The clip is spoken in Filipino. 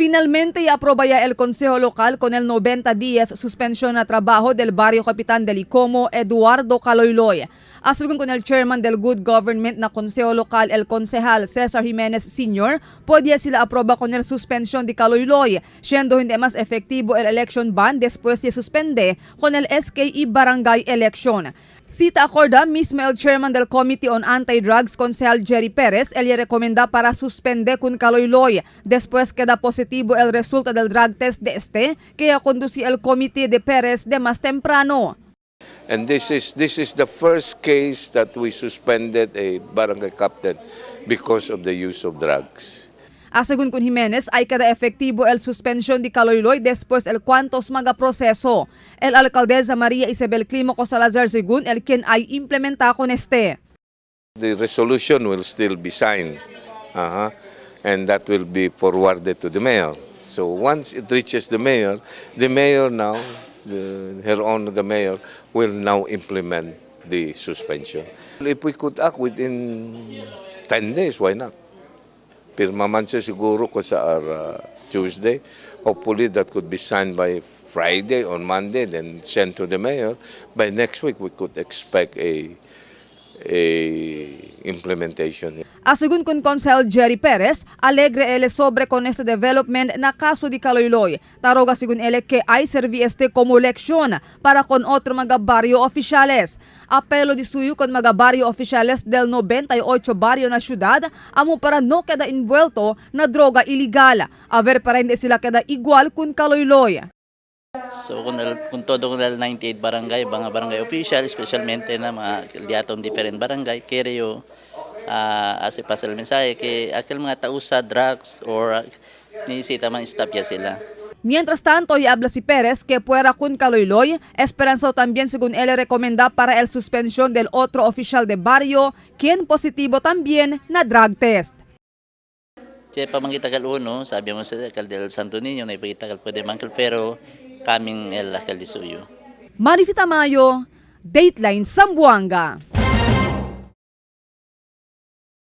Finalmente aprobaya el Consejo Local con el 90 días suspensión a trabajo del barrio Capitán del Icomo, Eduardo Caloyloy. Asunto con el chairman del Good Government na Consejo Local, el concejal Cesar Jimenez Sr., podía sila aproba con el suspensión de Caloyloy, siendo hindi más efectivo el election ban después de suspende con el SKI Barangay Election. Cita acorda mismo el chairman del Committee on Anti-Drugs, concejal Jerry Perez, él le recomenda para suspender con Caloyloy después queda positivo el resultado del drug test de este, que conduce el comité de Perez de más temprano. And this is the first case that we suspended a barangay captain because of the use of drugs. Según con Jimenez, ay queda efectivo el suspensión de Caloyloy después el cuantos mga proseso. El alcaldesa Maria Isabel Climoco Salazar según el quien ay implementa con este. The resolution will still be signed, and that will be forwarded to the mayor. So once it reaches the mayor now, the mayor will now implement the suspension. If we could act within 10 days, why not? Pirma man siya siguro ko sa Tuesday. Hopefully that could be signed by Friday or Monday, then sent to the mayor. By next week, we could expect a implementation. Según con Consel Jerry Perez, alegre ele sobre con este development na kaso di Caloyloy. Taroga según ele que ay servi este como leksyon para con otro mga barrio oficiales. Apelo di suyo con mga barrio oficiales del 98 barrio na syudad amo para no queda envuelto na droga ilegal. A ver para hindi sila queda igual kun Caloyloy. So kung todo kung 98 barangay, mga barangay official, especialmente na mga liatong different barangay, kaya as a pasal mensahe, kaya akil mga tao sa drugs or nisita man stop ya sila. Mientras tanto, y habla si Pérez que fuera con Caloyloy, esperanzó también según él recomenda para el suspensión del otro oficial de barrio, quien positivo también na drug test. Kaya pamangita kal uno, sabi mo sa alcalde del Santo Niño, na ipagita kal pwede mangkal, pero kaming el alcalde suyo. Marifita Mayo, Dateline Zamboanga.